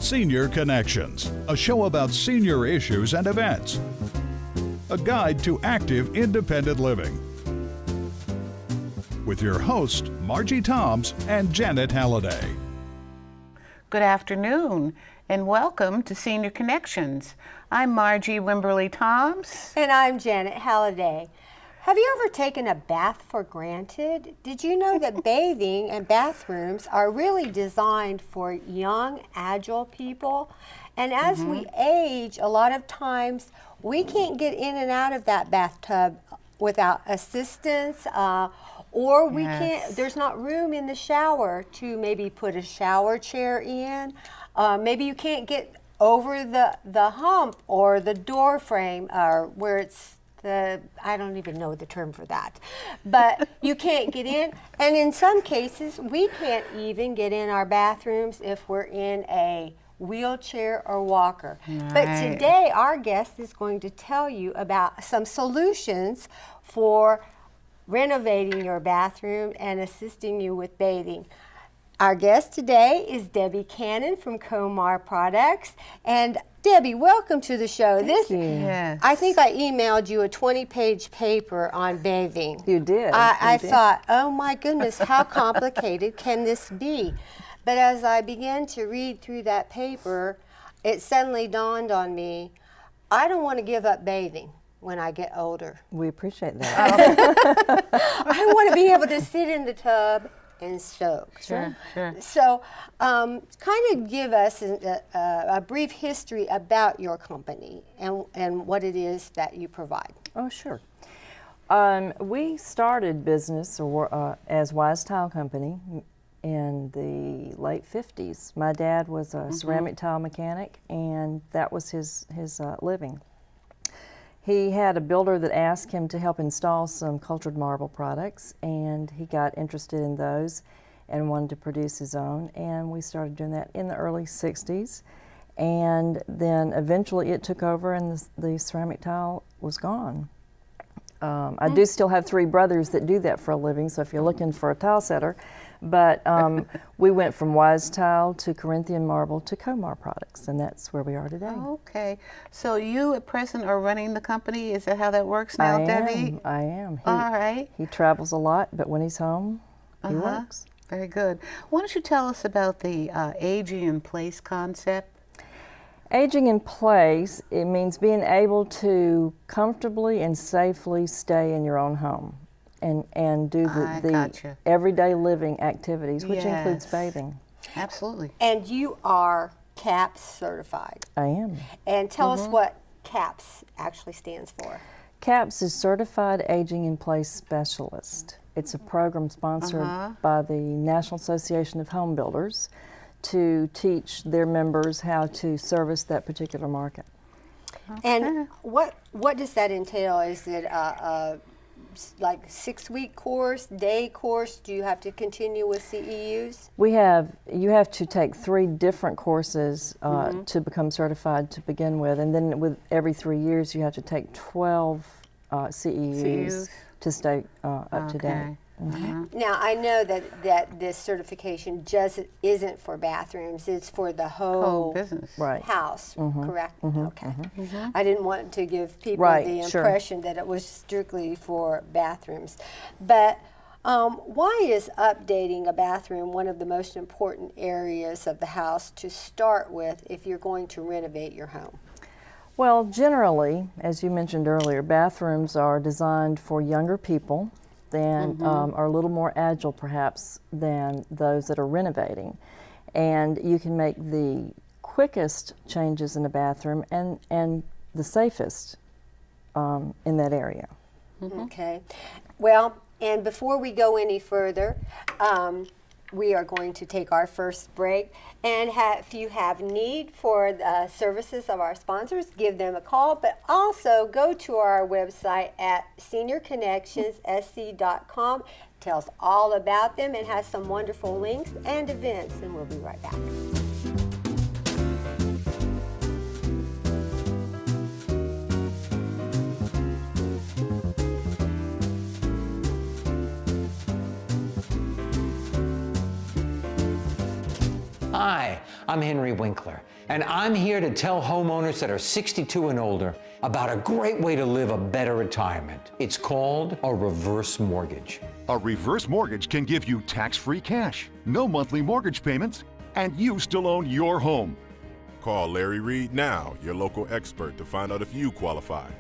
Senior Connections, a show about senior issues and events. A guide to active independent living. With your hosts, Margie Toms and Janet Halliday. Good afternoon and welcome to Senior Connections. I'm Margie Wimberly Toms. And I'm Janet Halliday. Have you ever taken a bath for granted? Did you know that bathing and bathrooms are really designed for young, agile people? And as we age, a lot of times we can't get in and out of that bathtub without assistance, or we can't, there's not room in the shower to maybe put a shower chair in. Maybe you can't get over the hump or the door frame where it's I don't even know the term for that, but you can't get in. And in some cases, we can't even get in our bathrooms if we're in a wheelchair or walker. Right. But today, our guest is going to tell you about some solutions for renovating your bathroom and assisting you with bathing. Our guest today is Debbie Cannon from Comar Products. And Debbie, welcome to the show. Thank you. Yes. I think I emailed you a 20-page paper on bathing. You did. I thought, oh my goodness, how complicated can this be? But as I began to read through that paper, it suddenly dawned on me, I don't want to give up bathing when I get older. We appreciate that. I want to be able to sit in the tub and soak. Sure. So kind of give us a brief history about your company and what it is that you provide. Oh, sure. We started business as Wise Tile Company in the late 50s. My dad was a ceramic tile mechanic, and that was his living. He had a builder that asked him to help install some cultured marble products, and he got interested in those and wanted to produce his own, and we started doing that in the early 60s. And then eventually it took over and the ceramic tile was gone. I do still have 3 brothers that do that for a living, so if you're looking for a tile setter. But we went from Wise Tile to Corinthian Marble to Comar Products, and that's where we are today. Okay. So you at present are running the company? Is that how that works now, Debbie? I am. All right. He travels a lot, but when he's home, he works. Very good. Why don't you tell us about the aging in place concept? Aging in place, it means being able to comfortably and safely stay in your own home and do the everyday living activities, which includes bathing. Absolutely. And you are CAPS certified. I am. And tell us what CAPS actually stands for. CAPS is Certified Aging in Place Specialist. It's a program sponsored by the National Association of Home Builders to teach their members how to service that particular market. And what does that entail? Is it like 6-week course, day course? Do you have to continue with CEUs? You have to take 3 different courses to become certified to begin with, and then with every 3 years you have to take 12 CEUs to stay up to date. Now I know that this certification just isn't for bathrooms; it's for the whole business, house. Correct? Okay. I didn't want to give people the impression that it was strictly for bathrooms, but why is updating a bathroom one of the most important areas of the house to start with if you're going to renovate your home? Well, generally, as you mentioned earlier, bathrooms are designed for younger people than are a little more agile perhaps than those that are renovating. And you can make the quickest changes in a bathroom and the safest in that area. Okay. Well, and before we go any further, we are going to take our first break. And if you have need for the services of our sponsors, give them a call. But also go to our website at seniorconnectionssc.com. It tells all about them and has some wonderful links and events. And we'll be right back. Hi, I'm Henry Winkler, and I'm here to tell homeowners that are 62 and older about a great way to live a better retirement. It's called a reverse mortgage. A reverse mortgage can give you tax-free cash, no monthly mortgage payments, and you still own your home. Call Larry Reed now, your local expert, to find out if you qualify.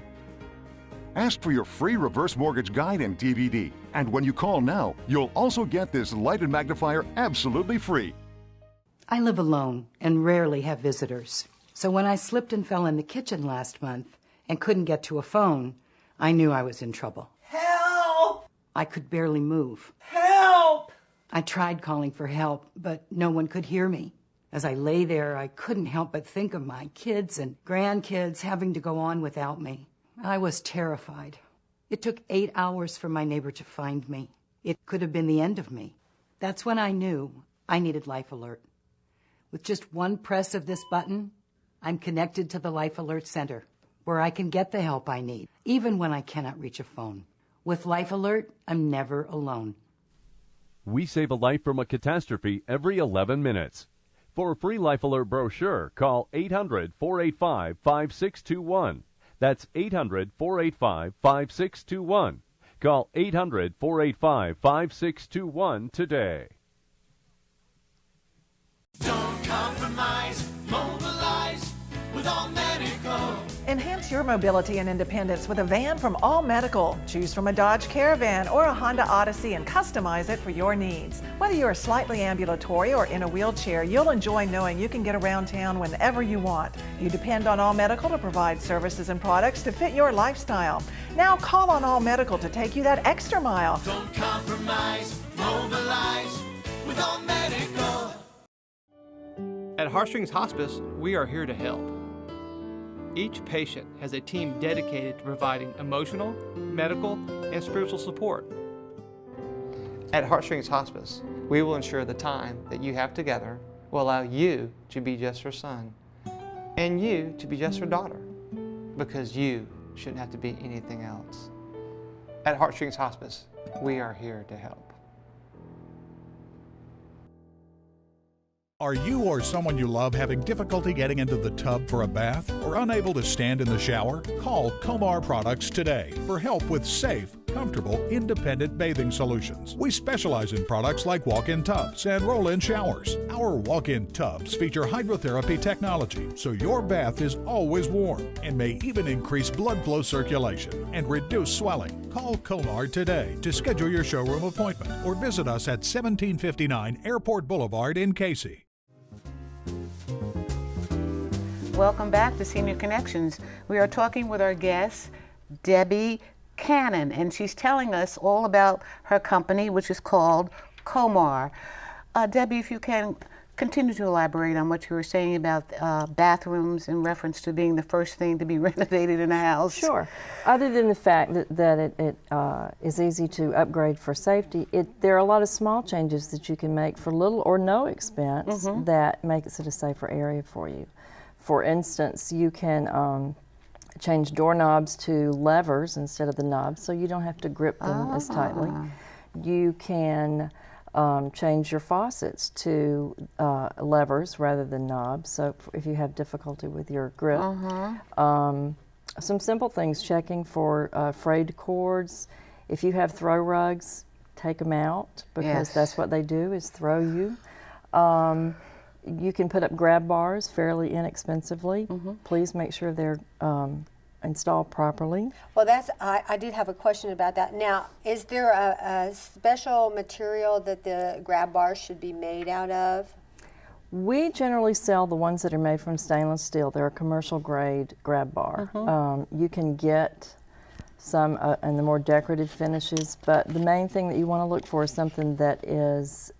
Ask for your free reverse mortgage guide and DVD. And when you call now, you'll also get this lighted magnifier absolutely free. I live alone and rarely have visitors. So when I slipped and fell in the kitchen last month and couldn't get to a phone, I knew I was in trouble. Help! I could barely move. Help! I tried calling for help, but no one could hear me. As I lay there, I couldn't help but think of my kids and grandkids having to go on without me. I was terrified. It took 8 hours for my neighbor to find me. It could have been the end of me. That's when I knew I needed Life Alert. With just one press of this button, I'm connected to the Life Alert Center, where I can get the help I need, even when I cannot reach a phone. With Life Alert, I'm never alone. We save a life from a catastrophe every 11 minutes. For a free Life Alert brochure, call 800-485-5621. That's 800-485-5621. Call 800-485-5621 today. Don't compromise, mobilize with All Medical. Enhance your mobility and independence with a van from All Medical. Choose from a Dodge Caravan or a Honda Odyssey and customize it for your needs. Whether you're slightly ambulatory or in a wheelchair, you'll enjoy knowing you can get around town whenever you want. You depend on All Medical to provide services and products to fit your lifestyle. Now call on All Medical to take you that extra mile. Don't compromise, mobilize with All Medical. At Heartstrings Hospice, we are here to help. Each patient has a team dedicated to providing emotional, medical, and spiritual support. At Heartstrings Hospice, we will ensure the time that you have together will allow you to be just her son and you to be just her daughter, because you shouldn't have to be anything else. At Heartstrings Hospice, we are here to help. Are you or someone you love having difficulty getting into the tub for a bath or unable to stand in the shower? Call Comar Products today for help with safe, comfortable, independent bathing solutions. We specialize in products like walk-in tubs and roll-in showers. Our walk-in tubs feature hydrotherapy technology, so your bath is always warm and may even increase blood flow circulation and reduce swelling. Call Comar today to schedule your showroom appointment or visit us at 1759 Airport Boulevard in Casey. Welcome back to Senior Connections. We are talking with our guest, Debbie Cannon, and she's telling us all about her company, which is called Comar. Debbie, if you can continue to elaborate on what you were saying about bathrooms in reference to being the first thing to be renovated in a house. Sure. Other than the fact that it is easy to upgrade for safety, there are a lot of small changes that you can make for little or no expense that makes it a safer area for you. For instance, you can change doorknobs to levers instead of the knobs, so you don't have to grip them as tightly. You can change your faucets to levers rather than knobs, so if you have difficulty with your grip. Some simple things, checking for frayed cords. If you have throw rugs, take them out, because that's what they do, is throw you. You can put up grab bars fairly inexpensively. Please make sure they're installed properly. Well, I did have a question about that. Now, is there a special material that the grab bars should be made out of? We generally sell the ones that are made from stainless steel. They're a commercial grade grab bar. You can get some in the more decorative finishes, but the main thing that you want to look for is something that is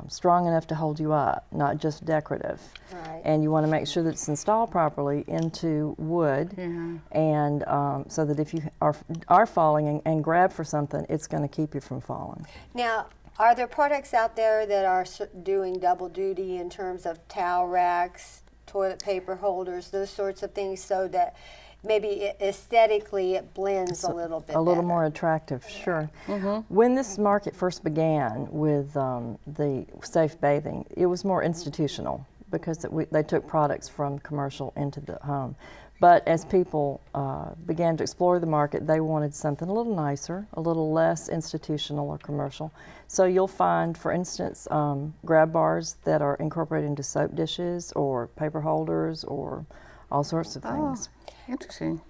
strong enough to hold you up, not just decorative. Right. And you want to make sure that it's installed properly into wood, and so that if you are falling and grab for something, it's going to keep you from falling. Now, are there products out there that are doing double duty in terms of towel racks, toilet paper holders, those sorts of things, so that maybe aesthetically it blends a little bit a little better. more attractive, sure. When this market first began with the safe bathing, it was more institutional because they took products from commercial into the home. But as people began to explore the market, they wanted something a little nicer, a little less institutional or commercial. So you'll find, for instance, grab bars that are incorporated into soap dishes or paper holders or all sorts of things. Oh, interesting.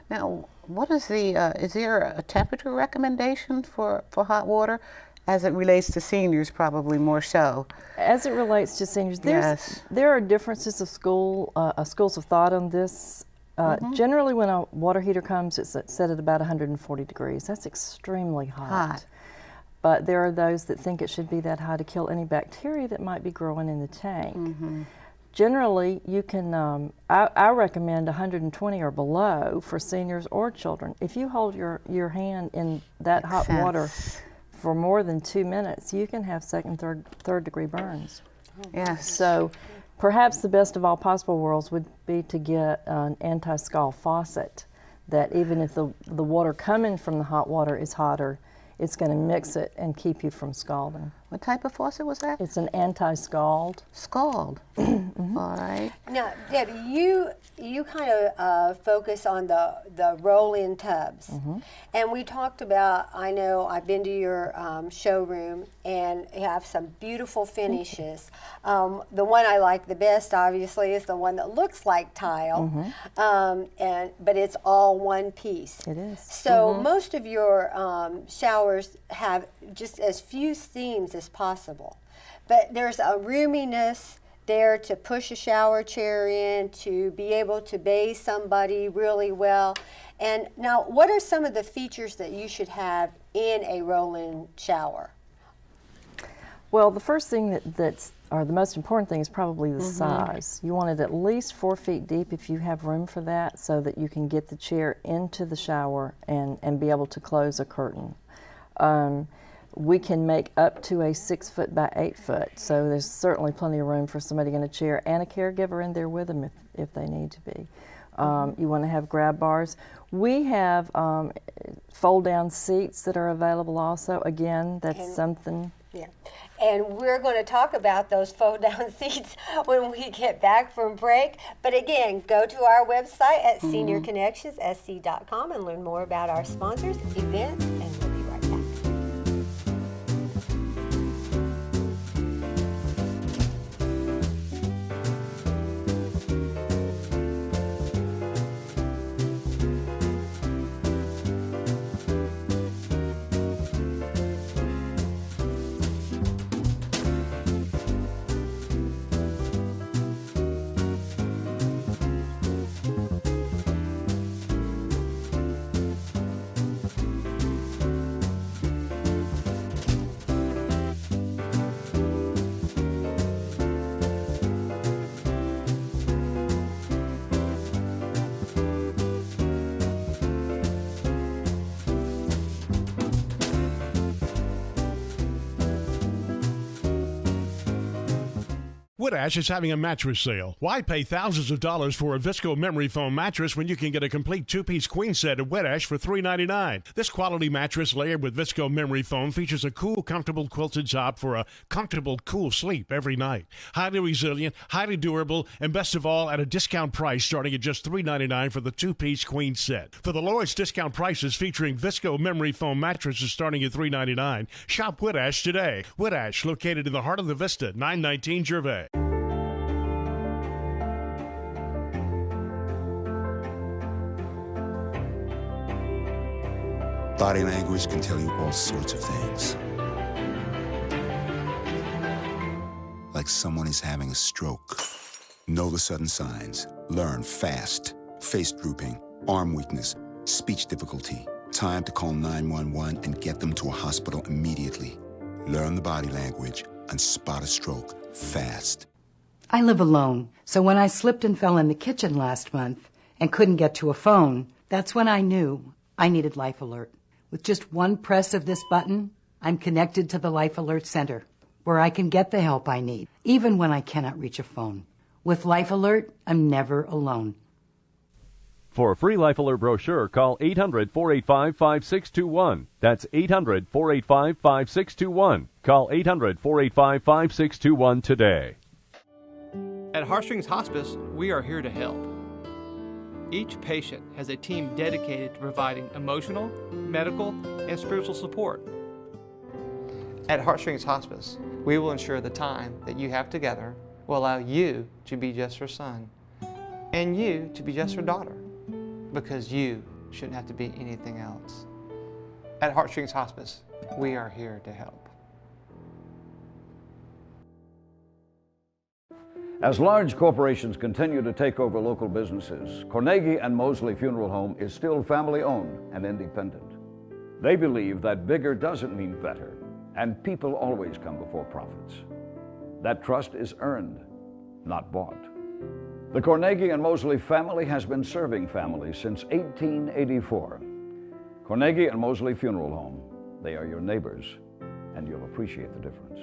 Now, what is is there a temperature recommendation for hot water as it relates to seniors, probably more so? As it relates to seniors, there are differences of schools of thought on this. Generally, when a water heater comes, it's set at about 140 degrees. That's extremely hot. But there are those that think it should be that high to kill any bacteria that might be growing in the tank. Generally, you can, I recommend 120 or below for seniors or children. If you hold your hand in that hot water for more than 2 minutes, you can have second, third degree burns. Yes. So perhaps the best of all possible worlds would be to get an anti-scald faucet that even if the water coming from the hot water is hotter, it's going to mix it and keep you from scalding. What type of faucet was that? It's an anti-scald. Scald. All right. Now, Debbie, you kind of focus on the roll-in tubs. And we talked about, I know I've been to your showroom and you have some beautiful finishes. The one I like the best, obviously, is the one that looks like tile, but it's all one piece. It is. So most of your showers have just as few steams as possible. But there's a roominess there to push a shower chair in, to be able to bathe somebody really well. And now, what are some of the features that you should have in a roll-in shower? Well, the first thing or the most important thing is probably the size. You want it at least 4 feet deep if you have room for that, so that you can get the chair into the shower and be able to close a curtain. We can make up to a 6 foot by 8 foot, so there's certainly plenty of room for somebody in a chair and a caregiver in there with them if they need to be. You want to have grab bars. We have fold-down seats that are available also. Again, that's something. Yeah, and we're going to talk about those fold-down seats when we get back from break. But again, go to our website at seniorconnectionssc.com and learn more about our sponsors, events, and we'll be right back. Woodash is having a mattress sale. Why pay thousands of dollars for a Visco memory foam mattress when you can get a complete 2-piece queen set at Woodash for $3.99? This quality mattress layered with Visco memory foam features a cool, comfortable quilted top for a comfortable, cool sleep every night. Highly resilient, highly durable, and best of all, at a discount price starting at just $3.99 for the 2-piece queen set. For the lowest discount prices featuring Visco memory foam mattresses starting at $3.99, shop Woodash today. Woodash, located in the heart of the Vista, 919 Gervais. Body language can tell you all sorts of things. Like someone is having a stroke. Know the sudden signs. Learn fast. Face drooping, arm weakness, speech difficulty. Time to call 911 and get them to a hospital immediately. Learn the body language and spot a stroke fast. I live alone, so when I slipped and fell in the kitchen last month and couldn't get to a phone, that's when I knew I needed Life Alert. With just one press of this button, I'm connected to the Life Alert Center, where I can get the help I need, even when I cannot reach a phone. With Life Alert, I'm never alone. For a free Life Alert brochure, call 800-485-5621. That's 800-485-5621. Call 800-485-5621 today. At Heartstrings Hospice, we are here to help. Each patient has a team dedicated to providing emotional, medical, and spiritual support. At Heartstrings Hospice, we will ensure the time that you have together will allow you to be just her son and you to be just her daughter, because you shouldn't have to be anything else. At Heartstrings Hospice, we are here to help. As large corporations continue to take over local businesses, Carnegie and Mosley Funeral Home is still family-owned and independent. They believe that bigger doesn't mean better, and people always come before profits. That trust is earned, not bought. The Carnegie and Mosley family has been serving families since 1884. Carnegie and Mosley Funeral Home, they are your neighbors, and you'll appreciate the difference.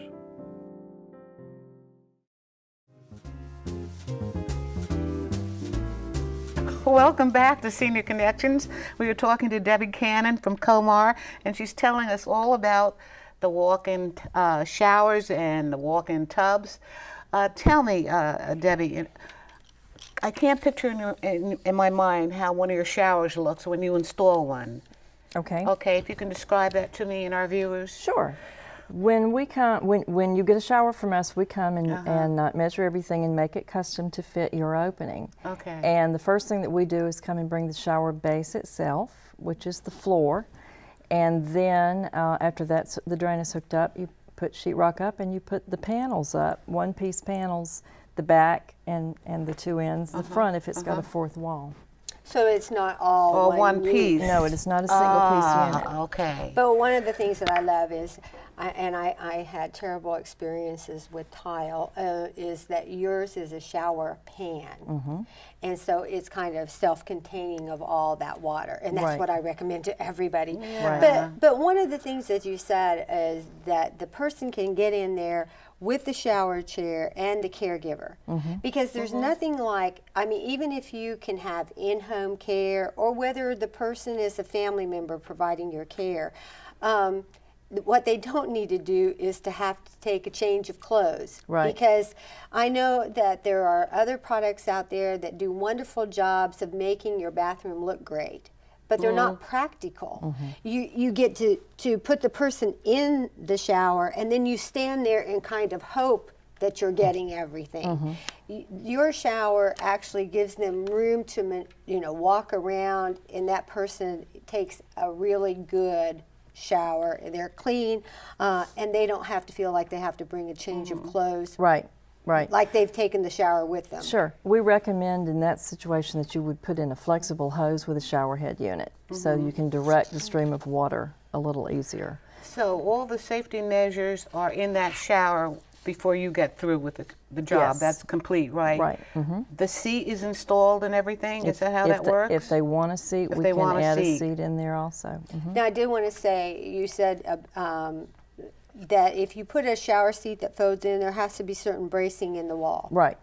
Welcome back to Senior Connections. We are talking to Debbie Cannon from Comar, and she's telling us all about the walk-in showers and the walk-in tubs. Tell me, Debbie, I can't picture in my mind how one of your showers looks when you install one. Okay. Okay, if you can describe that to me and our viewers. Sure. When we come, when you get a shower from us, we come and measure everything and make it custom to fit your opening. Okay. And the first thing that we do is come and bring the shower base itself, which is the floor, and then after that, the drain is hooked up, you put sheetrock up and you put the panels up, one-piece panels, the back and the two ends, the front if it's got a fourth wall. So it's not all one piece. No, it is not a single piece unit. Okay. But one of the things that I love is, I had terrible experiences with tile, is that yours is a shower pan. And so it's kind of self-containing of all that water. And that's what I recommend to everybody. But one of the things that you said is that the person can get in there with the shower chair and the caregiver. Because there's nothing like, I mean, even if you can have in-home care or whether the person is a family member providing your care, what they don't need to do is to have to take a change of clothes. Because I know that there are other products out there that do wonderful jobs of making your bathroom look great, but they're not practical. You get to put the person in the shower and then you stand there and kind of hope that you're getting everything. Your shower actually gives them room to walk around, and that person takes a really good shower. They're clean, and they don't have to feel like they have to bring a change of clothes. Right. Like they've taken the shower with them. Sure. We recommend in that situation that you would put in a flexible hose with a shower head unit so you can direct the stream of water a little easier. So all the safety measures are in that shower before you get through with the job. Yes. That's complete, right? Right. The seat is installed and everything? Is that how that works? If they want a seat, we can add a seat in there also. Now, I did want to say, you said that if you put a shower seat that folds in, there has to be certain bracing in the wall. Right.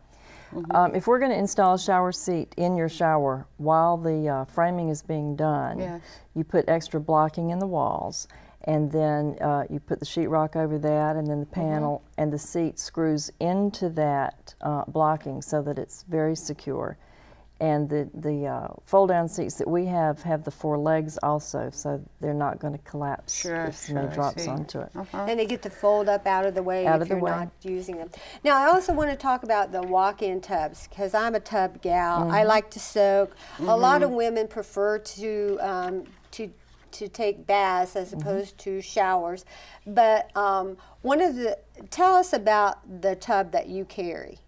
If we're going to install a shower seat in your shower while the framing is being done, you put extra blocking in the walls, and then you put the sheetrock over that, and then the panel, and the seat screws into that blocking so that it's very secure. And the fold-down seats that we have the four legs also, so they're not going to collapse if somebody drops onto it. And they get to fold up out of the way if you're not using them. Now, I also want to talk about the walk-in tubs, because I'm a tub gal. I like to soak. A lot of women prefer to take baths as opposed to showers. But tell us about the tub that you carry.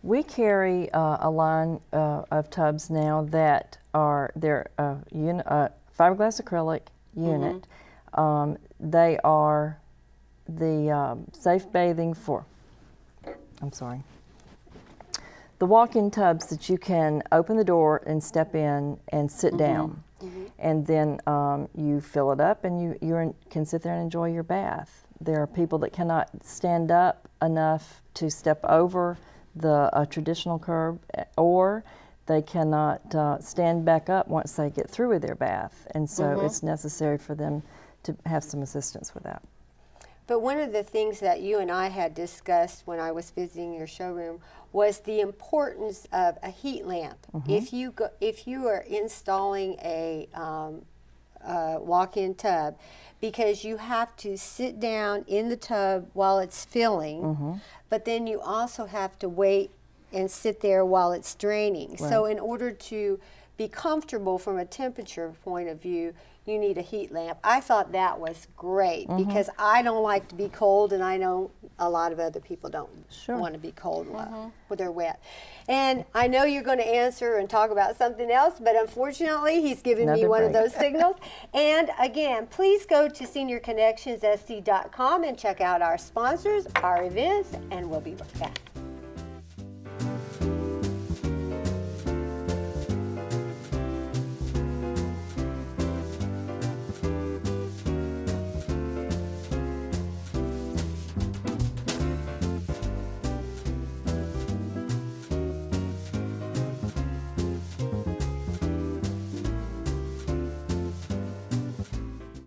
We carry a line of tubs now that are fiberglass acrylic unit. They are the safe bathing the walk-in tubs that you can open the door and step in and sit down. And then you fill it up and you can sit there and enjoy your bath. There are people that cannot stand up enough to step over the traditional curb, or they cannot stand back up once they get through with their bath. And so it's necessary for them to have some assistance with that. But one of the things that you and I had discussed when I was visiting your showroom was the importance of a heat lamp. If you are installing a walk-in tub, because you have to sit down in the tub while it's filling, but then you also have to wait and sit there while it's draining. Right. So in order to be comfortable from a temperature point of view, you need a heat lamp. I thought that was great because I don't like to be cold, and I know a lot of other people don't want to be cold when they're wet. And I know you're going to answer and talk about something else, but unfortunately he's giving me one of those signals. And again, please go to seniorconnectionssc.com and check out our sponsors, our events, and we'll be right back.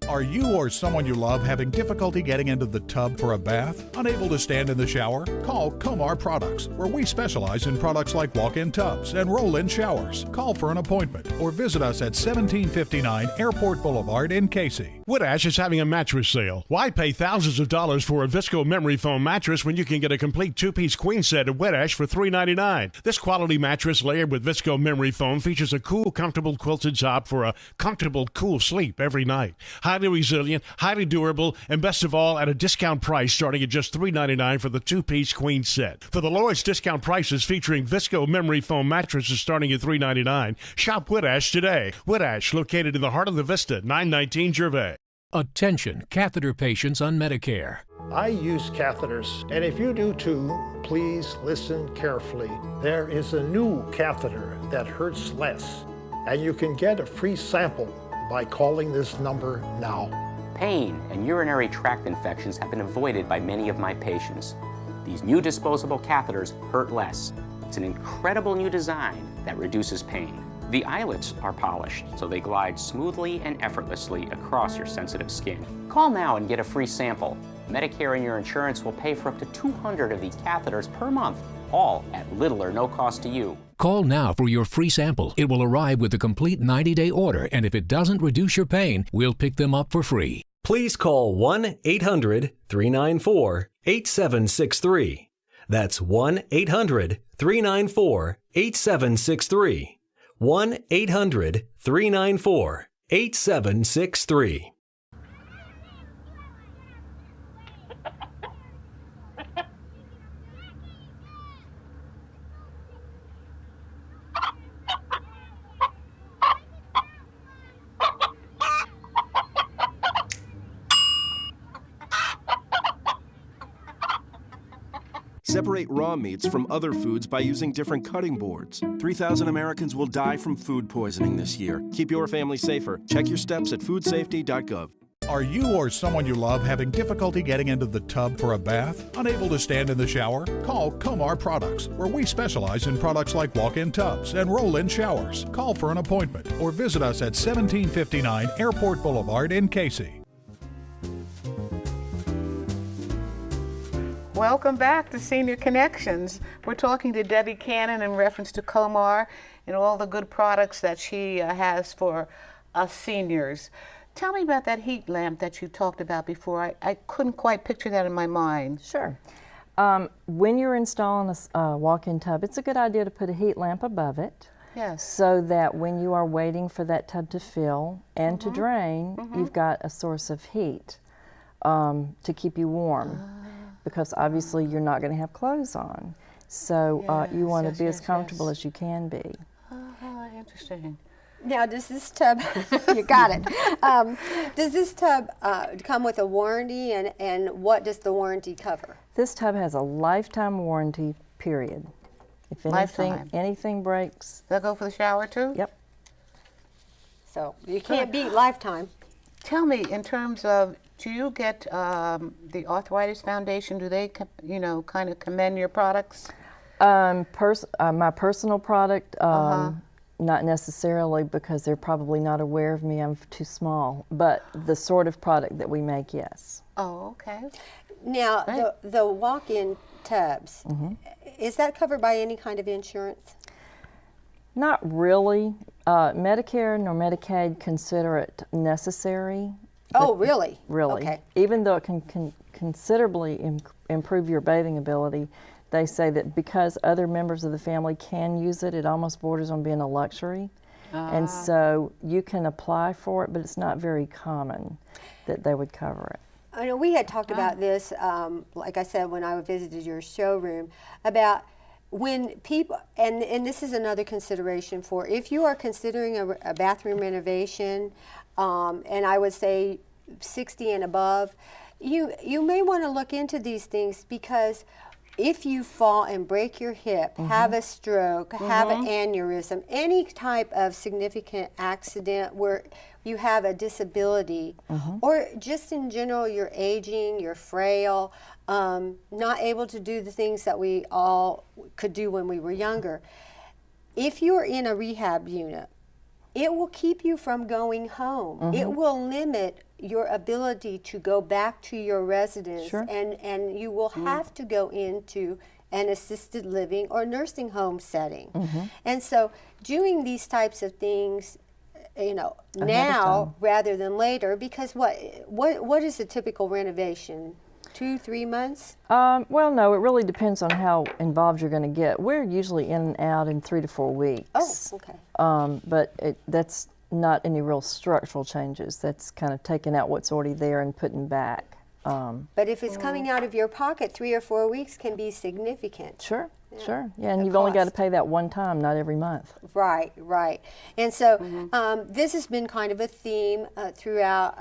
Are you or someone you love having difficulty getting into the tub for a bath? Unable to stand in the shower? Call Comar Products, where we specialize in products like walk-in tubs and roll-in showers. Call for an appointment or visit us at 1759 Airport Boulevard in Casey. Woodash is having a mattress sale. Why pay thousands of dollars for a Visco memory foam mattress when you can get a complete two-piece queen set at Woodash for $3.99? This quality mattress layered with Visco memory foam features a cool, comfortable quilted top for a comfortable, cool sleep every night. Highly resilient, highly durable, and best of all, at a discount price starting at just $3.99 for the two-piece queen set. For the lowest discount prices featuring Visco memory foam mattresses starting at $3.99, shop Woodash today. Woodash, located in the heart of the Vista, 919 Gervais. Attention, catheter patients on Medicare. I use catheters, and if you do too, please listen carefully. There is a new catheter that hurts less, and you can get a free sample by calling this number now. Pain and urinary tract infections have been avoided by many of my patients. These new disposable catheters hurt less. It's an incredible new design that reduces pain. The eyelets are polished, so they glide smoothly and effortlessly across your sensitive skin. Call now and get a free sample. Medicare and your insurance will pay for up to 200 of these catheters per month, all at little or no cost to you. Call now for your free sample. It will arrive with a complete 90-day order, and if it doesn't reduce your pain, we'll pick them up for free. Please call 1-800-394-8763. That's 1-800-394-8763. 1-800-394-8763. Separate raw meats from other foods by using different cutting boards. 3,000 Americans will die from food poisoning this year. Keep your family safer. Check your steps at foodsafety.gov. Are you or someone you love having difficulty getting into the tub for a bath? Unable to stand in the shower? Call Comar Products, where we specialize in products like walk-in tubs and roll-in showers. Call for an appointment or visit us at 1759 Airport Boulevard in Casey. Welcome back to Senior Connections. We're talking to Debbie Cannon in reference to Comar and all the good products that she has for us seniors. Tell me about that heat lamp that you talked about before. I couldn't quite picture that in my mind. Sure. When you're installing a walk-in tub, it's a good idea to put a heat lamp above it. Yes. So that when you are waiting for that tub to fill and to drain, you've got a source of heat to keep you warm. Because obviously you're not going to have clothes on. So you want to be as comfortable as you can be. Oh, interesting. Now, does this tub, you got it. Does this tub come with a warranty, and what does the warranty cover? This tub has a lifetime warranty, period. If anything breaks. Does that go for the shower too? Yep. So you can't beat lifetime. Tell me, in terms of, do you get the Arthritis Foundation, do they, kind of commend your products? My personal product, not necessarily, because they're probably not aware of me. I'm too small. But the sort of product that we make, yes. Oh, okay. Now, the walk-in tubs, is that covered by any kind of insurance? Not really. Medicare nor Medicaid consider it necessary. Oh, really? Really. Okay. Even though it can considerably improve your bathing ability, they say that because other members of the family can use it, it almost borders on being a luxury. And so you can apply for it, but it's not very common that they would cover it. I know we had talked about this, like I said, when I visited your showroom, about when people, and this is another consideration for, if you are considering a bathroom renovation, and I would say 60 and above, you may want to look into these things, because if you fall and break your hip, have a stroke, have an aneurysm, any type of significant accident where you have a disability, or just in general you're aging, you're frail, not able to do the things that we all could do when we were younger. If you're in a rehab unit, it will keep you from going home. It will limit your ability to go back to your residence, and you will have to go into an assisted living or nursing home setting. And so doing these types of things, you know, now rather than later, because what is a typical renovation? 2-3 months? Well, no, it really depends on how involved you're going to get. We're usually in and out in 3 to 4 weeks. Oh, okay. But that's not any real structural changes. That's kind of taking out what's already there and putting back. But if it's coming out of your pocket, 3 or 4 weeks can be significant. Sure. Sure. Yeah, and you've only got to pay that one time, not every month. Right, right. And so this has been kind of a theme throughout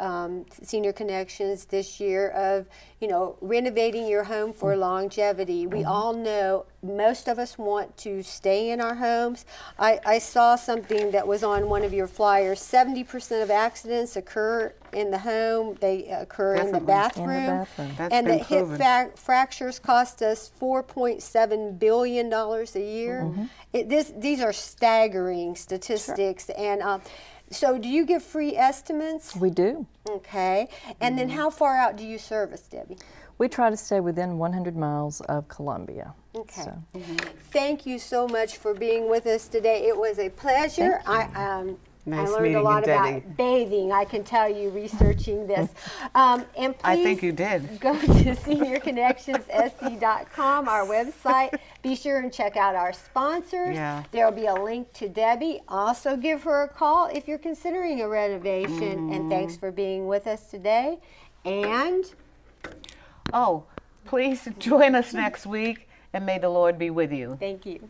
Senior Connections this year of, you know, renovating your home for longevity. We all know most of us want to stay in our homes. I saw something that was on one of your flyers. 70% of accidents occur in the home. They occur in the bathroom. And the hip fractures cost us $4.7 billion a year. These are staggering statistics. And so do you give free estimates? We do. Okay. And then how far out do you service, Debbie? We try to stay within 100 miles of Columbia. Okay. So. Thank you so much for being with us today. It was a pleasure. I learned a lot about bathing, I can tell you, researching this. And please, I think you did. Go to seniorconnectionssc.com, our website. Be sure and check out our sponsors. There will be a link to Debbie. Also give her a call if you're considering a renovation. And thanks for being with us today. And please join us next week, and may the Lord be with you. Thank you.